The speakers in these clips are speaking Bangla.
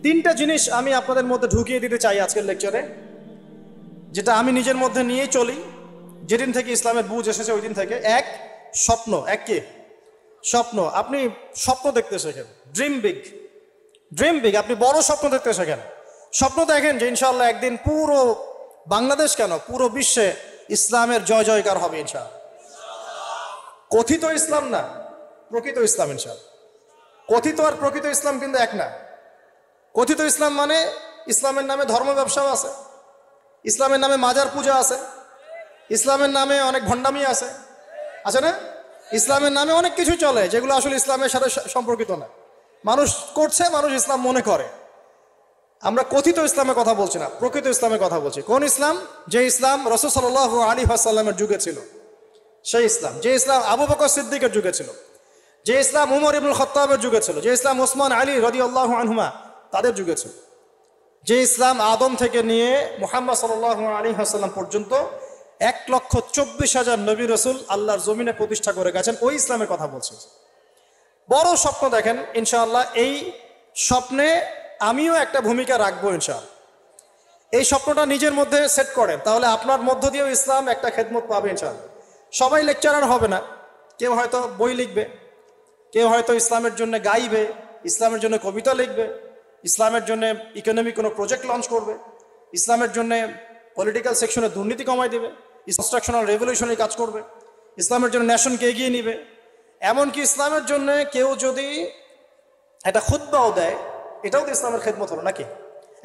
তিনটা জিনিস আমি আপনাদের মধ্যে ঢুকিয়ে দিতে চাই আজকের লেকচারে, যেটা আমি নিজের মধ্যে নিয়েই চলি যেদিন থেকে ইসলামের বুঝ এসেছে ওই দিন থেকে। এক, স্বপ্ন। এক কি? স্বপ্ন। আপনি স্বপ্ন দেখতে শেখেন, ড্রিম বিগ, ড্রিম বিগ। আপনি বড় স্বপ্ন দেখতে শেখেন। স্বপ্ন দেখেন যে ইনশাআল্লাহ একদিন পুরো বাংলাদেশ কেন পুরো বিশ্বে ইসলামের জয় জয়কার হবে ইনশাআল্লাহ। কথিত ইসলাম না, প্রকৃত ইসলাম ইনশাআল্লাহ। কথিত আর প্রকৃত ইসলাম কিন্তু এক না। কথিত ইসলাম মানে ইসলামের নামে ধর্ম ব্যবসাও আছে, ইসলামের নামে মাজার পূজা আছে, ইসলামের নামে অনেক ভণ্ডামি আছে না? ইসলামের নামে অনেক কিছু চলে যেগুলো আসলে ইসলামের সাথে সম্পর্কিত না, মানুষ করছে, মানুষ ইসলাম মনে করে। আমরা কথিত ইসলামের কথা বলছি না, প্রকৃত ইসলামের কথা বলছি। কোন ইসলাম? যে ইসলাম রাসূল সাল্লাল্লাহু আলাইহি ওয়াসাল্লামের যুগে ছিল, সেই ইসলাম। যে ইসলাম আবু বকর সিদ্দিকের যুগে ছিল, যে ইসলাম উমর ইবনুল খাত্তাবের যুগে ছিল, যে ইসলাম ওসমান আলী রাদিয়াল্লাহু আনহুমা তাদের যুগে ছিল, যে ইসলাম আদম থেকে নিয়ে মুহাম্মদ সাল্লাল্লাহু আলাইহি ওয়াসাল্লাম পর্যন্ত 1,24,000 নবী রাসূল আল্লাহর জমিনে প্রতিষ্ঠা করে গেছেন, ওই ইসলামের কথা বলছি। বড় স্বপ্ন দেখেন ইনশাআল্লাহ। এই স্বপ্নে আমিও একটা ভূমিকা রাখবো ইনশাআল্লাহ। এই স্বপ্নটা নিজের মধ্যে সেট করেন, তাহলে আপনার মধ্য দিয়েও ইসলাম একটা খেদমত পাবে ইনশাআল্লাহ। সবাই লেকচারার হবে না, কেউ হয়তো বই লিখবে, কেউ হয়তো ইসলামের জন্য গাইবে, ইসলামের জন্য কবিতা লিখবে, ইসলামের জন্য ইকোনমিক কোনো প্রজেক্ট লঞ্চ করবে, ইসলামের জন্য পলিটিক্যাল সেকশনে দুর্নীতি কমাই দেবে, কনস্ট্রাকশনাল রেভলিউশনের কাজ করবে, ইসলামের জন্য ন্যাশনকে এগিয়ে নিবে। এমনকি ইসলামের জন্য কেউ যদি একটা খুতবাও দেয়, এটাও তো ইসলামের খেদমত হলো নাকি?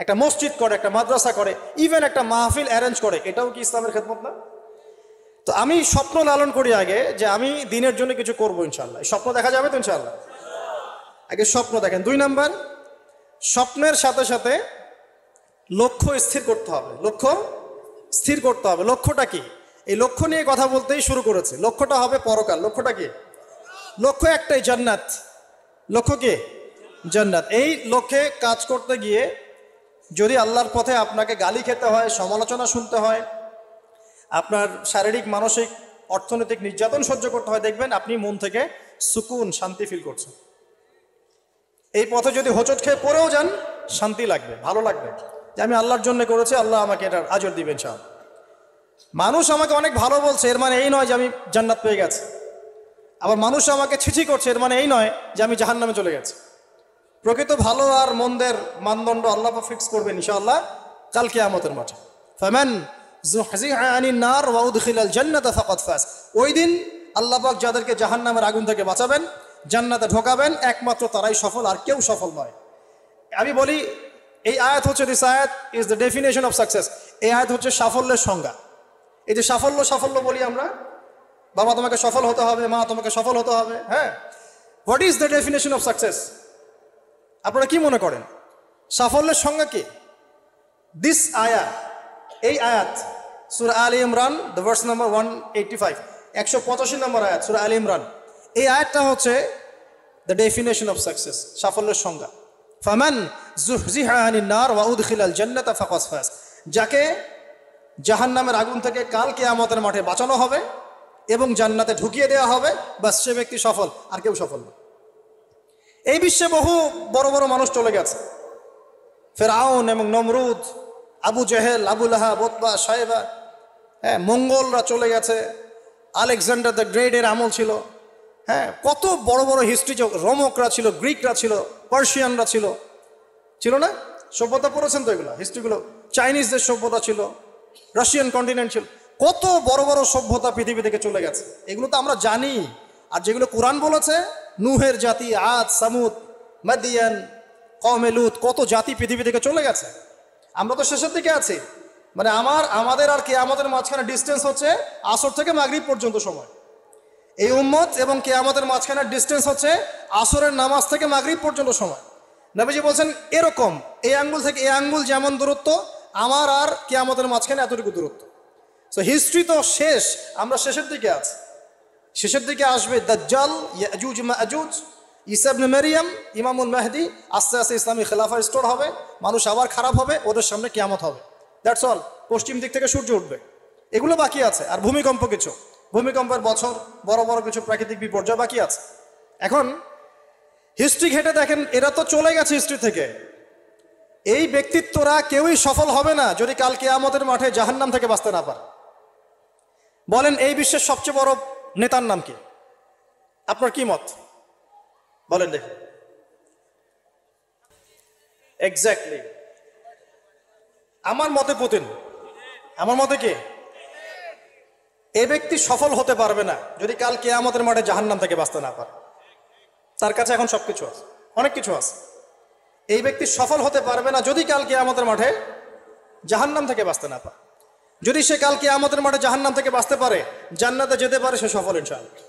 একটা মসজিদ করে, একটা মাদ্রাসা করে, ইভেন একটা মাহফিল অ্যারেঞ্জ করে, এটাও কি ইসলামের খেদমত না? তো আমি স্বপ্ন লালন করি আগে যে আমি দিনের জন্য কিছু করবো ইনশাআল্লাহ। স্বপ্ন দেখা যাবে তো ইনশাআল্লাহ? আগে স্বপ্ন দেখেন। 2 নাম্বার, স্বপ্নের সাথে সাথে লক্ষ্য স্থির করতে হবে। লক্ষ্য স্থির করতে হবে। লক্ষ্যটা কি? এই লক্ষ্য নিয়ে কথা বলতেই শুরু করেছে। লক্ষ্যটা হবে পরকাল। লক্ষ্যটা কি? লক্ষ্য একটাই, জান্নাত। লক্ষ্য কি? জান্নাত। এই লক্ষ্যে কাজ করতে গিয়ে যদি আল্লাহর পথে আপনাকে গালি খেতে হয়, সমালোচনা শুনতে হয়, আপনার শারীরিক, মানসিক, অর্থনৈতিক নির্যাতন সহ্য করতে হয়, দেখবেন আপনি মন থেকে সুকুন, শান্তি ফিল করছেন। এই পথে যদি হোঁচট খেয়ে পড়েও যান, শান্তি লাগবে, ভালো লাগবে যে আমি আল্লাহর জন্য করেছি, আল্লাহ আমাকে এটার আজর দিবেন ইনশাআল্লাহ। মানুষ আমাকে অনেক ভালো বলছে, এর মানে এই নয় যে আমি জান্নাত পেয়ে গেছি। আবার মানুষ আমাকে ছিছি করছে, এর মানে এই নয় যে আমি জাহান্নামে চলে গেছি। প্রকৃত ভালো আর মন্দের মানদণ্ড আল্লাহ ফিক্স করবেন ইনশাআল্লাহ কাল কিয়ামতের মাঠে। ফামান যুহজিহা আনিন নার ওয়া উদখিলাল জান্নাতা ফাকাদ ফাজ। ওই দিন আল্লাহ পাক যাদেরকে জাহান্নামের আগুন থেকে বাঁচাবেন, জান্নাতে ঢোকাবেন, একমাত্র তারাই সফল, আর কেউ সফল নয়। আমি বলি এই আয়াত হচ্ছে, দিস আয়াত is the definition of success. এই আয়াত হচ্ছে সাফল্যের সংজ্ঞা। এই যে সাফল্য সাফল্য বলি আমরা, বাবা তোমাকে সফল হতে হবে, মা তোমাকে সফল হতে হবে, হ্যাঁ, what is the definition of success? আপনারা কি মনে করেন সাফল্যের সংজ্ঞা কি? দিস আয়াত, এই আয়াত সূরা আলে ইমরান, দ্য ভার্স নাম্বার 185, 185 নম্বর আয়াত সূরা আলে ইমরান। এই আয়াতটা হচ্ছে দ্য ডেফিনেশন অফ সাকসেস, সাফল্যের সংজ্ঞা। ফামান যুহজিহা আনিন নার ওয়া উদখিলাল জান্নাতা ফাকাদ ফাজ। যাকে জাহান্নামের আগুন থেকে কাল কিয়ামতের মাঠে বাঁচানো হবে এবং জান্নাতে ঢুকিয়ে দেওয়া হবে, বাস সে ব্যক্তি সফল, আর কেউ সফল না। এই বিশ্বে বহু বড় বড় মানুষ চলে গেছে, ফেরাউন এবং নমরুদ, আবু জেহেল, আবু লাহাব, উতবা, সাইবা, হ্যাঁ, মঙ্গলরা চলে গেছে, আলেকজান্ডার দ্য গ্রেটের আমল ছিল, হ্যাঁ, কত বড় বড় হিস্ট্রি, রোমকরা ছিল, গ্রিকরা ছিল, পার্সিয়ানরা ছিল, ছিল না? সভ্যতা পড়েছেন তো এগুলো, হিস্ট্রিগুলো। চাইনিজদের সভ্যতা ছিল, রাশিয়ান কন্টিনেন্ট ছিল, কত বড় বড় সভ্যতা পৃথিবী থেকে চলে গেছে। এগুলো তো আমরা জানি। আর যেগুলো কোরআন বলেছে, নূহের জাতি, আদ, সামুদ, মাদিয়ান, কওমে লূত, কত জাতি পৃথিবী থেকে চলে গেছে। আমরা তো শেষের দিকে আছি। মানে আমাদের আর কিয়ামতের মাঝখানে ডিস্টেন্স হচ্ছে আসর থেকে মাগরিব পর্যন্ত সময়। এই উম্মত এবং কিয়ামতের মাঝখানে ডিস্টেন্স হচ্ছে আসরের নামাজ থেকে মাগরিব পর্যন্ত সময়। নবীজি বলছেন এরকম, এই আঙ্গুল থেকে এই আঙ্গুল যেমন দূরত্ব, আমার আর কিয়ামতের মাঝখানে এতটুকু দূরত্ব। সো হিস্ট্রি তো শেষ, আমরা শেষের দিকে আছি। শেষের দিকে আসবে দাজ্জাল, ইয়াজুজ মাজুজ, ঈসা ইবনে মারইয়াম, ইমামুল মাহদি। আস্তে আস্তে ইসলামী খেলাফা স্টোর হবে, মানুষ আবার খারাপ হবে, ওদের সামনে কিয়ামত হবে। That's all. পশ্চিম দিক থেকে সূর্য উঠবে, এগুলো বাকি আছে। আর ভূমিকম্প, কিছু ভূমিকম্পের বছর, বড় বড় কিছু প্রাকৃতিক বিপর্যয় বাকি আছে। এখন হিস্ট্রি ঘেটে দেখেন, এরা তো চলে গেছে হিস্ট্রি থেকে। এই ব্যক্তিত্বরা কেউই সফল হবে না যদি কাল কিয়ামতের মাঠে জাহান্নাম থেকে বাঁচতে না পারে। বলেন এই বিশ্বের সবচেয়ে বড় নেতার নাম কি? আপনার কি মত বলেন দেখি। এক্স্যাক্টলি, আমার মতে পুতিন। আমার মতে কি? এই ব্যক্তি সফল হতে পারবে না যদি কাল কিয়ামতের মাঠে জাহান্নাম থেকে বাঁচতে না পারে। তার কাছে এখন সবকিছু আছে, অনেক কিছু আছে। এই ব্যক্তি সফল হতে পারবে না যদি কাল কিয়ামতের মাঠে জাহান্নাম থেকে বাঁচতে না পারে। যদি সে কাল কিয়ামতের মাঠে জাহান্নাম থেকে বাঁচতে পারে, জান্নাতে যেতে পারে, সে সফল ইনশাআল্লাহ।